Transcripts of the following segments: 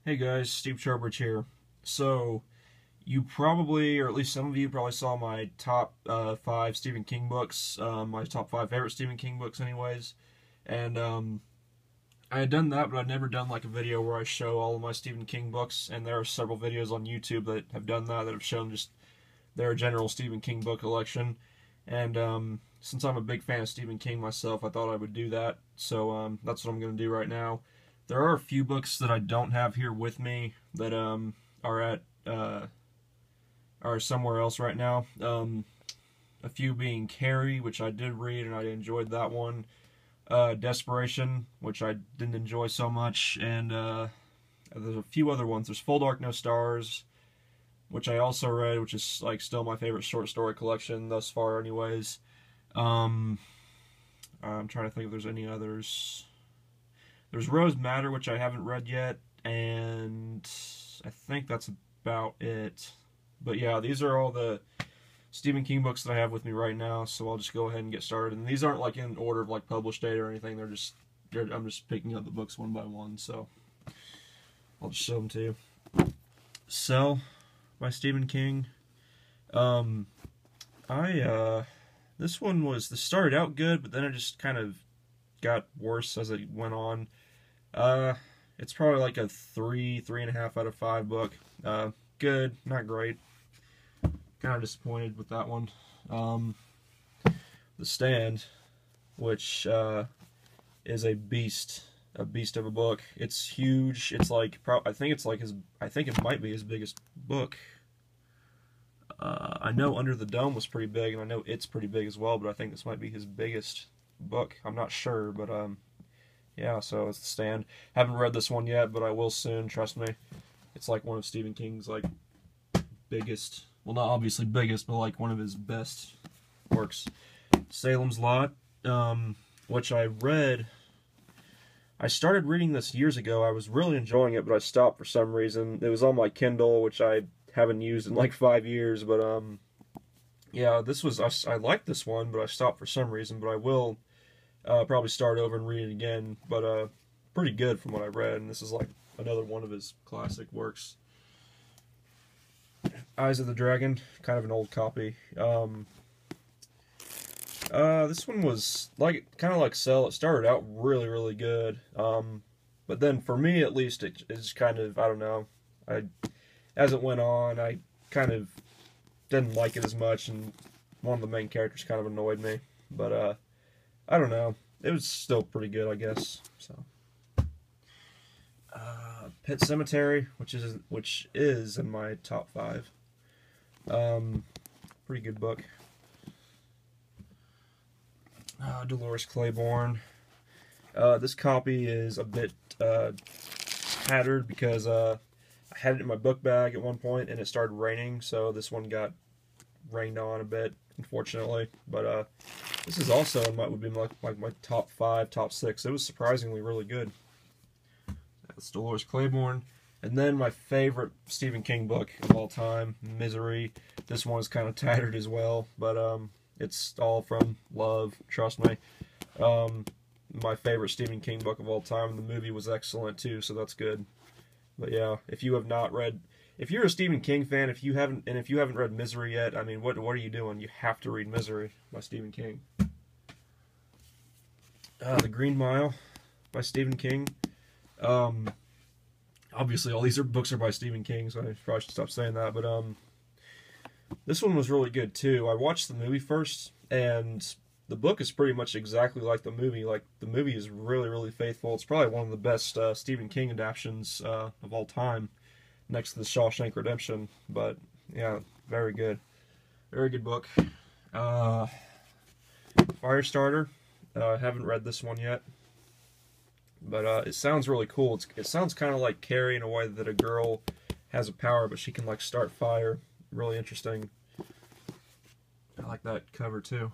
Hey guys, Steve Trowbridge here. So, you probably, or at least some of you probably saw my top 5 Stephen King books, my top 5 favorite Stephen King books anyways. And I had done that, but I'd never done like a video where I show all of my Stephen King books, and there are several videos on YouTube that have done that have shown just their general Stephen King book collection. And since I'm a big fan of Stephen King myself, I thought I would do that. So that's what I'm going to do right now. There are a few books that I don't have here with me that are somewhere else right now. A few being Carrie, which I did read and I enjoyed that one. Desperation, which I didn't enjoy so much, and there's a few other ones. There's Full Dark No Stars, which I also read, which is like still my favorite short story collection thus far, anyways. I'm trying to think if there's any others. There's Rose Matter, which I haven't read yet, and I think that's about it. But yeah, these are all the Stephen King books that I have with me right now, so I'll just go ahead and get started. And these aren't like in order of like published date or anything. I'm just picking up the books one by one, so I'll just show them to you. Cell by Stephen King. This started out good, but then it just kind of got worse as it went on. It's probably like a 3.5 out of 5 book. Good, not great. Kind of disappointed with that one. The Stand, which is a beast of a book. It's huge. It's like I think it might be his biggest book. I know Under the Dome was pretty big, and I know it's pretty big as well, but I think this might be his biggest book. I'm not sure, but yeah, so it's The Stand. Haven't read this one yet, but I will soon, trust me. It's like one of Stephen King's like biggest, well, not obviously biggest, but like one of his best works. Salem's Lot, which I read. I started reading this years ago. I was really enjoying it, but I stopped for some reason. It was on my Kindle, which I haven't used in like 5 years, but yeah, I liked this one, but I stopped for some reason. But I will probably start over and read it again. But pretty good from what I read, and this is like another one of his classic works. Eyes of the Dragon, kind of an old copy. This one was kind of like Cell. It started out really, really good, but then for me at least, it's kind of, I don't know. As it went on, I kind of didn't like it as much, and one of the main characters kind of annoyed me. But I don't know. It was still pretty good, I guess. So, Pet Sematary, which is in my top 5. Pretty good book. Dolores Claiborne. This copy is a bit tattered because I had it in my book bag at one point and it started raining, so this one got rained on a bit, unfortunately. But this is also would be like my top 5, top 6. It was surprisingly really good. That's Dolores Claiborne. And then my favorite Stephen King book of all time, Misery. This one is kind of tattered as well, but it's all from love, trust me. My favorite Stephen King book of all time. The movie was excellent too, so that's good. But yeah, if you're a Stephen King fan, if you haven't read Misery yet, I mean, what are you doing? You have to read Misery by Stephen King. The Green Mile by Stephen King. Obviously, all these books are by Stephen King, so I probably should stop saying that. But this one was really good too. I watched the movie first, and the book is pretty much exactly like the movie. Like, the movie is really, really faithful. It's probably one of the best Stephen King adaptations of all time, next to the Shawshank Redemption. But yeah, very good. Very good book. Firestarter. I haven't read this one yet, but it sounds really cool. It sounds kind of like Carrie in a way that a girl has a power, but she can like start fire. Really interesting. I like that cover too.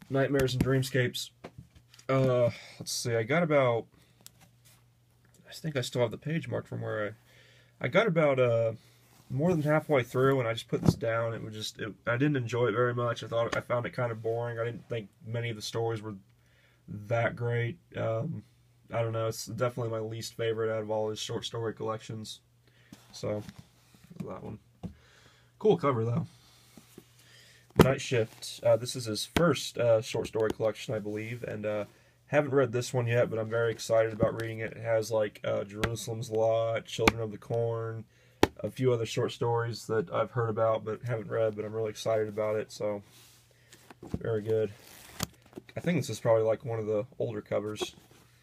Nightmares and Dreamscapes. Let's see. I think I still have the page marked from where I got about more than halfway through, and I just put this down. I didn't enjoy it very much. I found it kind of boring. I didn't think many of the stories were that great. I don't know, it's definitely my least favorite out of all his short story collections. So, that one. Cool cover, though. Night Shift. This is his first short story collection, I believe, and haven't read this one yet, but I'm very excited about reading it. It has, like, Jerusalem's Lot, Children of the Corn, a few other short stories that I've heard about but haven't read, but I'm really excited about it, so very good. I think this is probably, like, one of the older covers.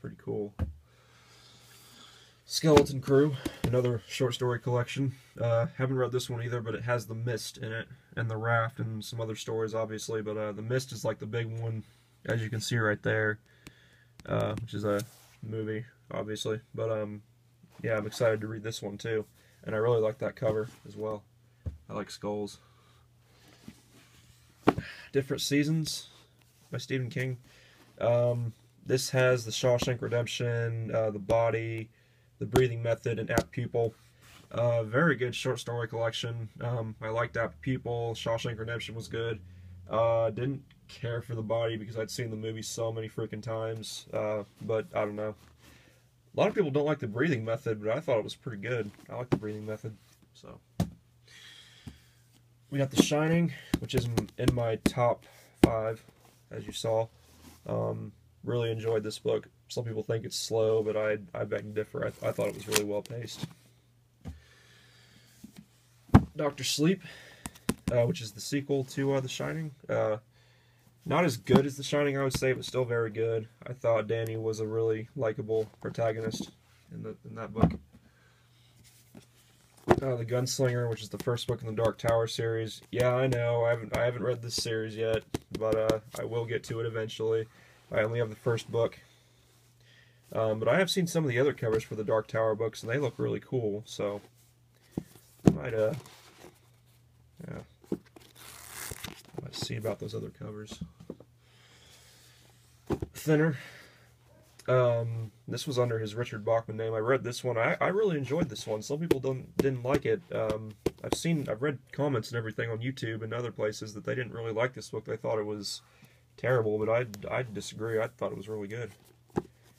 Pretty cool. Skeleton Crew, another short story collection. Haven't read this one either, but it has The Mist in it, and The Raft, and some other stories, obviously, but The Mist is like the big one, as you can see right there, which is a movie, obviously, but yeah, I'm excited to read this one too, and I really like that cover as well. I like skulls. Different Seasons by Stephen King. This has The Shawshank Redemption, The Body, The Breathing Method, and Apt Pupil. Very good short story collection. I liked Apt Pupil. Shawshank Redemption was good. Didn't care for The Body because I'd seen the movie so many freaking times. But I don't know. A lot of people don't like The Breathing Method, but I thought it was pretty good. I like The Breathing Method. So we got The Shining, which is in my top 5, as you saw. Really enjoyed this book. Some people think it's slow, but I beg to differ. I thought it was really well paced. Dr. Sleep, which is the sequel to The Shining. Not as good as The Shining, I would say, but still very good. I thought Danny was a really likable protagonist in that book. The Gunslinger, which is the first book in the Dark Tower series. Yeah, I know, I haven't read this series yet, but I will get to it eventually. I only have the first book. But I have seen some of the other covers for the Dark Tower books, and they look really cool, so I might, see about those other covers. Thinner. This was under his Richard Bachman name. I read this one. I really enjoyed this one. Some people didn't like it. I've read comments and everything on YouTube and other places that they didn't really like this book. They thought it was terrible, but I disagree. I thought it was really good.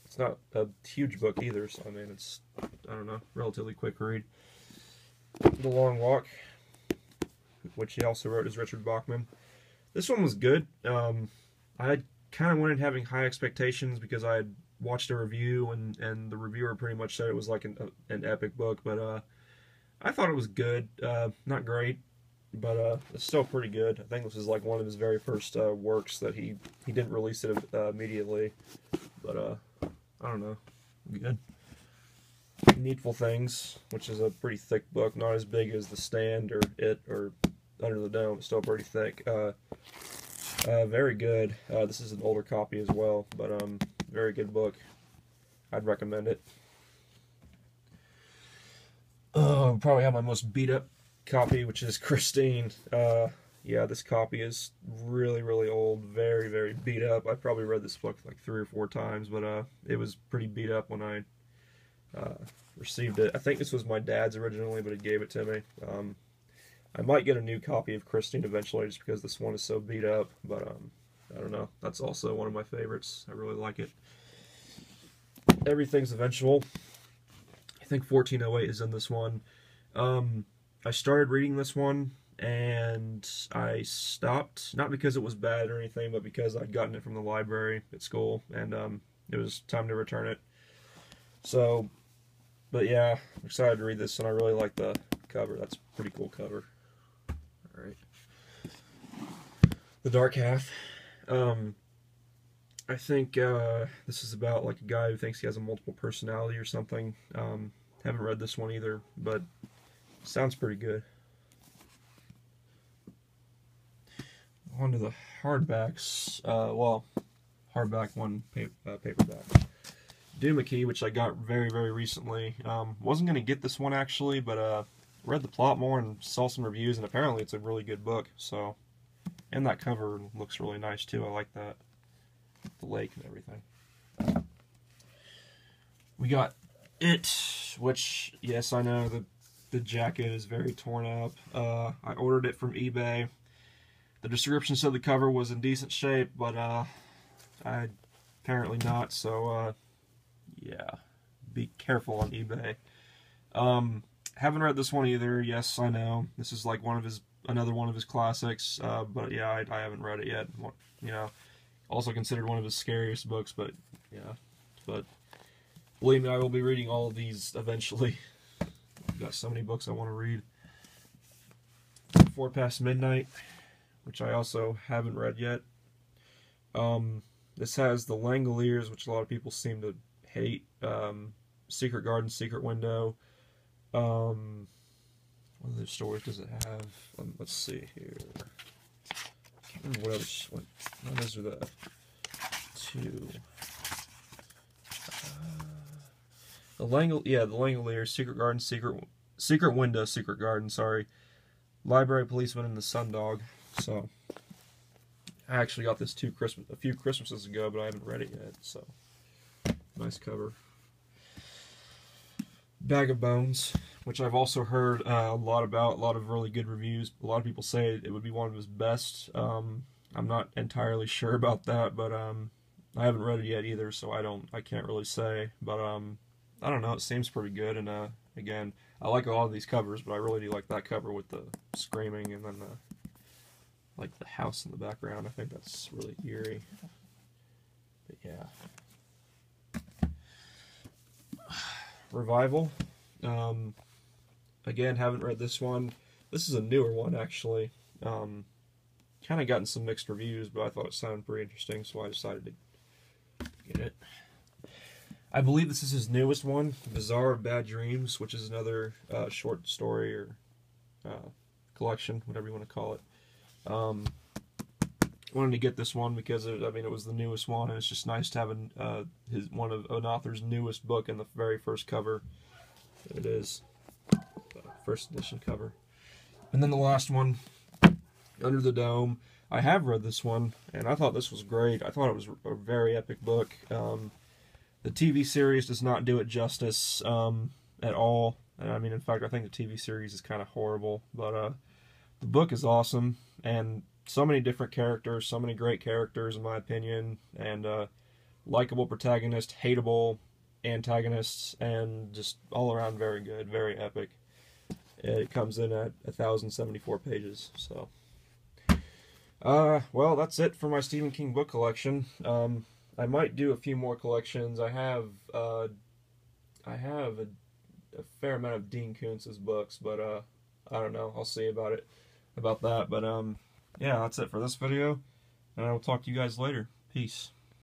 It's not a huge book either, so I mean, it's, I don't know, relatively quick read. The Long Walk, which he also wrote as Richard Bachman. This one was good. I had kind of went in having high expectations because I had watched a review, and the reviewer pretty much said it was like an epic book, but I thought it was good. Not great, but it's still pretty good. I think this is like one of his very first works that he didn't release it immediately, but I don't know, good. Needful Things, which is a pretty thick book, not as big as The Stand or It or Under the Dome, still pretty thick. Very good. This is an older copy as well, but very good book. I'd recommend it. Probably have my most beat up copy, which is Christine. Yeah, this copy is really, really old, very, very beat up. I probably read this book like 3 or 4 times, but it was pretty beat up when I received it. I think this was my dad's originally, but he gave it to me. I might get a new copy of Christine eventually just because this one is so beat up, but I don't know. That's also one of my favorites. I really like it. Everything's Eventual. I think 1408 is in this one. I started reading this one, and I stopped, not because it was bad or anything, but because I'd gotten it from the library at school, and it was time to return it. So, but yeah, I'm excited to read this, and I really like the cover. That's a pretty cool cover. Alright. The Dark Half. I think this is about like a guy who thinks he has a multiple personality or something. Haven't read this one either, but sounds pretty good. On to the hardbacks. Well, hardback one, paperback. Doomickey, which I got very, very recently. Wasn't going to get this one actually, but read the plot more and saw some reviews, and apparently it's a really good book. So, and that cover looks really nice too. I like that, the lake and everything. We got It, which, yes, I know the jacket is very torn up. I ordered it from eBay. The description said the cover was in decent shape, but apparently not. So yeah, be careful on eBay. Haven't read this one either. Yes, I know this is like another one of his classics. But yeah, I haven't read it yet. You know, also considered one of his scariest books. But yeah, but believe me, I will be reading all of these eventually. I've got so many books I want to read. 4 Past Midnight, which I also haven't read yet. This has the Langoliers, which a lot of people seem to hate. Secret Garden, Secret Window. What other stories does it have? Let's see here. I can't remember what those are the two. The Langoliers, Secret Garden, Secret Window, Secret Garden. Sorry, Library Policeman, and the Sundog. So I actually got this a few Christmases ago, but I haven't read it yet. So nice cover. Bag of Bones, which I've also heard a lot about, a lot of really good reviews. A lot of people say it would be one of his best. I'm not entirely sure about that, but I haven't read it yet either, so I can't really say. But I don't know, it seems pretty good. And again, I like a lot of these covers, but I really do like that cover with the screaming and then like the house in the background. I think that's really eerie. But yeah. Revival. Again, haven't read this one. This is a newer one, actually. Kind of gotten some mixed reviews, but I thought it sounded pretty interesting, so I decided to get it. I believe this is his newest one, Bazaar of Bad Dreams, which is another short story or collection, whatever you want to call it. Wanted to get this one because it was the newest one, and it's just nice to have one of an author's newest book in the very first cover. It is first edition cover, and then the last one, Under the Dome. I have read this one, and I thought this was great. I thought it was a very epic book. The TV series does not do it justice at all. And I mean, in fact, I think the TV series is kind of horrible, but the book is awesome, and so many different characters, so many great characters in my opinion, and likable protagonist, hateable antagonists, and just all around very good, very epic. It comes in at 1,074 pages, so. Well, that's it for my Stephen King book collection. I might do a few more collections. I have a fair amount of Dean Koontz's books, but I don't know. I'll see about that. But yeah, that's it for this video, and I will talk to you guys later. Peace.